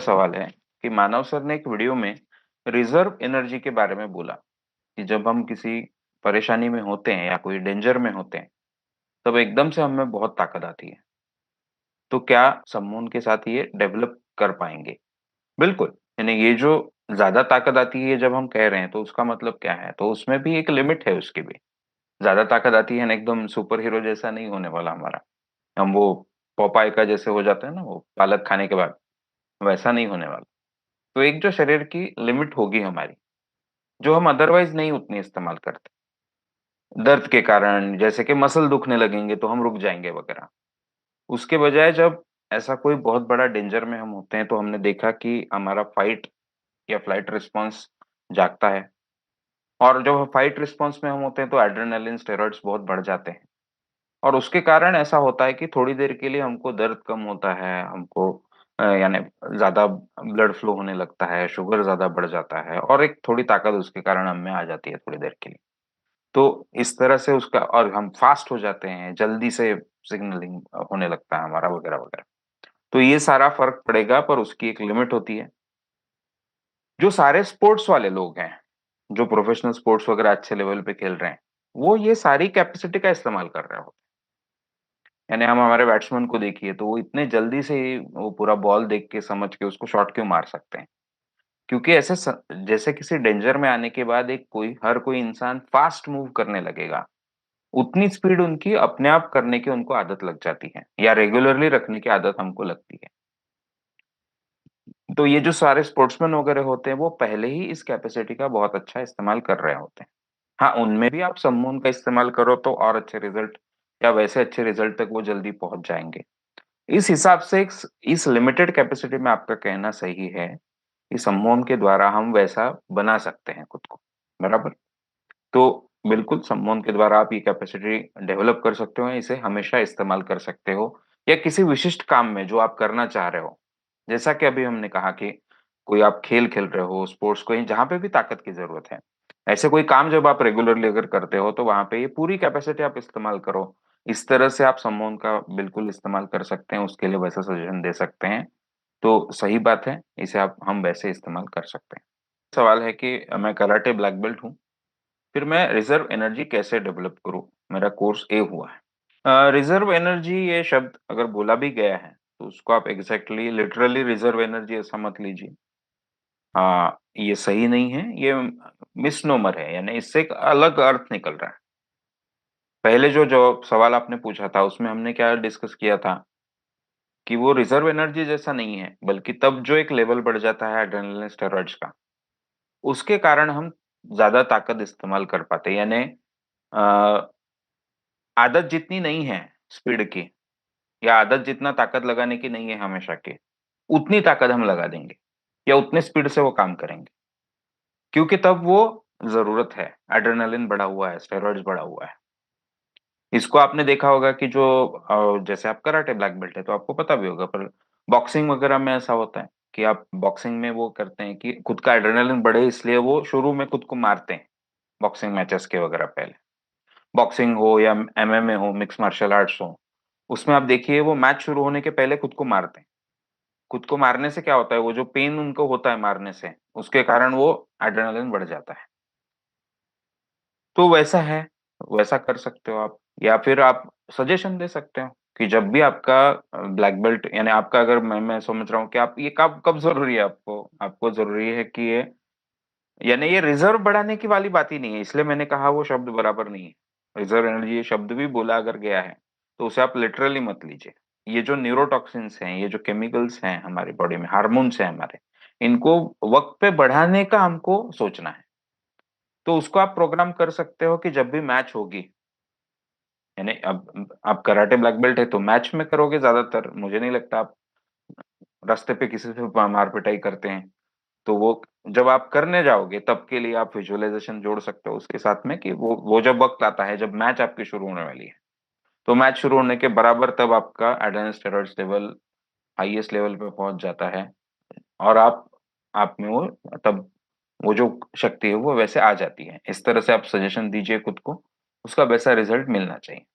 सवाल है कि मानव सर ने एक वीडियो में रिजर्व एनर्जी के बारे में बोला कि जब हम किसी परेशानी में होते हैं या कोई डेंजर में होते हैं तब एकदम से हमें बहुत ताकत आती है। तो क्या समूह के साथ ये डेवलप कर पाएंगे? बिल्कुल। यानी ये जो ज्यादा ताकत आती है जब हम कह रहे हैं तो उसका मतलब क्या है? तो उसमें भी एक लिमिट है उसकी भी। ज्यादा ताकत आती है ना, एकदम सुपर हीरो जैसा नहीं होने वाला हमारा। हम वो पोपाय का जैसे हो जाते हैं ना, वो पालक खाने के बाद, वैसा नहीं होने वाला। तो एक जो शरीर की लिमिट होगी हमारी, जो हम अदरवाइज नहीं उतनी इस्तेमाल करते। दर्द के कारण जैसे कि मसल दुखने लगेंगे तो हम रुक जाएंगे वगैरह। उसके बजाय जब ऐसा कोई बहुत बड़ा डेंजर में हम होते हैं तो हमने देखा कि हमारा फाइट या फ्लाइट रिस्पॉन्स जागता है। और जब फाइट रिस्पॉन्स में हम होते हैं तो एड्रेनालिन स्टेरॉइड्स बहुत बढ़ जाते हैं। और उसके कारण ऐसा होता है कि थोड़ी देर के लिए हमको दर्द कम होता है, हमको यानी ज्यादा ब्लड फ्लो होने लगता है, शुगर ज्यादा बढ़ जाता है और एक थोड़ी ताकत उसके कारण हम में आ जाती है थोड़ी देर के लिए। तो इस तरह से उसका, और हम फास्ट हो जाते हैं, जल्दी से सिग्नलिंग होने लगता है हमारा वगैरह वगैरह। तो ये सारा फर्क पड़ेगा, पर उसकी एक लिमिट होती है। जो सारे स्पोर्ट्स वाले लोग हैं, जो प्रोफेशनल स्पोर्ट्स वगैरह अच्छे लेवल पे खेल रहे हैं, वो ये सारी कैपेसिटी का इस्तेमाल कर रहे हो। यानी हम हमारे बैट्समैन को देखिए तो वो इतने जल्दी से वो पूरा बॉल देख के समझ के उसको शॉट क्यों मार सकते हैं? क्योंकि जैसे किसी डेंजर में आने के बाद एक कोई हर कोई इंसान फास्ट मूव करने लगेगा। उतनी स्पीड उनकी अपने आप करने की उनको आदत लग जाती है, या रेगुलरली रखने की आदत हमको लगती है। तो ये जो सारे स्पोर्ट्समैन वगैरह होते हैं वो पहले ही इस कैपेसिटी का बहुत अच्छा इस्तेमाल कर रहे होते हैं। हाँ, उनमें भी आप समूह का इस्तेमाल करो तो और अच्छे रिजल्ट, या वैसे अच्छे रिजल्ट तक वो जल्दी पहुंच जाएंगे। इस हिसाब से इस लिमिटेड कैपेसिटी में आपका कहना सही है कि सम्मोहन के द्वारा हम वैसा बना सकते हैं खुद को। बराबर। तो बिल्कुल सम्मोहन के द्वारा आप ये कैपेसिटी डेवलप कर सकते हो, इसे हमेशा इस्तेमाल कर सकते हो, या किसी विशिष्ट काम में जो आप करना चाह रहे हो। जैसा कि अभी हमने कहा कि कोई आप खेल खेल रहे हो, स्पोर्ट्स, कोई जहां पे भी ताकत की जरूरत है, ऐसे कोई काम जब आप रेगुलरली अगर करते हो तो वहां पे ये पूरी कैपेसिटी आप इस्तेमाल करो। इस तरह से आप सम्मोहन का बिल्कुल इस्तेमाल कर सकते हैं, उसके लिए वैसा सजेशन दे सकते हैं। तो सही बात है, इसे आप हम वैसे इस्तेमाल कर सकते हैं। सवाल है कि मैं कराटे ब्लैक बेल्ट हूँ, फिर मैं रिजर्व एनर्जी कैसे डेवलप करूँ? मेरा कोर्स ए हुआ है। रिजर्व एनर्जी ये शब्द अगर बोला भी गया है तो उसको आप एग्जैक्टली लिटरली रिजर्व एनर्जी ऐसा मत लीजिए। ये सही नहीं है, ये मिसनोमर है, यानी इससे एक अलग अर्थ निकल रहा है। पहले जो सवाल आपने पूछा था उसमें हमने क्या डिस्कस किया था कि वो रिजर्व एनर्जी जैसा नहीं है, बल्कि तब जो एक लेवल बढ़ जाता है एड्रेनलिन स्टेरॉइड्स का, उसके कारण हम ज्यादा ताकत इस्तेमाल कर पाते हैं। यानी अ, आदत जितनी नहीं है स्पीड की, या आदत जितना ताकत लगाने की नहीं है हमेशा की, उतनी ताकत हम लगा देंगे, या उतने स्पीड से वो काम करेंगे, क्योंकि तब वो जरूरत है। एड्रेनालिन बढ़ा हुआ है, स्टेरॉइड्स बढ़ा हुआ है। इसको आपने देखा होगा कि जो जैसे आप कराटे ब्लैक बेल्ट है तो आपको पता भी होगा, पर बॉक्सिंग वगैरह में ऐसा होता है कि आप बॉक्सिंग में वो करते हैं कि खुद का एड्रेनालिन बढ़े, इसलिए वो शुरू में खुद को मारते हैं बॉक्सिंग मैचेस के वगैरह पहले। बॉक्सिंग हो या एमएमए हो, मिक्स मार्शल आर्ट्स हो, उसमें आप देखिए वो मैच शुरू होने के पहले खुद को मारते हैं। खुद को मारने से क्या होता है, वो जो पेन उनको होता है मारने से, उसके कारण वो एड्रेनालिन बढ़ जाता है। तो वैसा है, वैसा कर सकते हो आप। या फिर आप सजेशन दे सकते हो कि जब भी आपका ब्लैक बेल्ट, यानी आपका, अगर मैं समझ रहा हूँ कि आप ये कब कब जरूरी है आपको आपको जरूरी है कि ये, यानी ये रिजर्व बढ़ाने की वाली बात ही नहीं है, इसलिए मैंने कहा वो शब्द बराबर नहीं है। रिजर्व एनर्जी ये शब्द भी बोला अगर गया है तो उसे आप लिटरली मत लीजिए। ये जो न्यूरोटॉक्सिन्स हैं, ये जो केमिकल्स हैं हमारी बॉडी में, हार्मोन्स हैं हमारे, इनको वक्त पे बढ़ाने का हमको सोचना है। तो उसको आप प्रोग्राम कर सकते हो कि जब भी मैच होगी, यानी अब आप कराटे ब्लैक बेल्ट है तो मैच में करोगे ज्यादातर, मुझे नहीं लगता आप रास्ते पे किसी से मार पिटाई करते हैं। तो वो जब आप करने जाओगे तब के लिए आप विजुअलाइजेशन जोड़ सकते हो उसके साथ में कि वो जब वक्त आता है जब मैच आपकी शुरू होने वाली है, तो मैच शुरू होने के बराबर तब आपका adrenal steroids level highest level पे पहुंच जाता है। और आप में वो, तब वो जो शक्ति है वो वैसे आ जाती है। इस तरह से आप सजेशन दीजिए खुद को, उसका वैसा रिजल्ट मिलना चाहिए।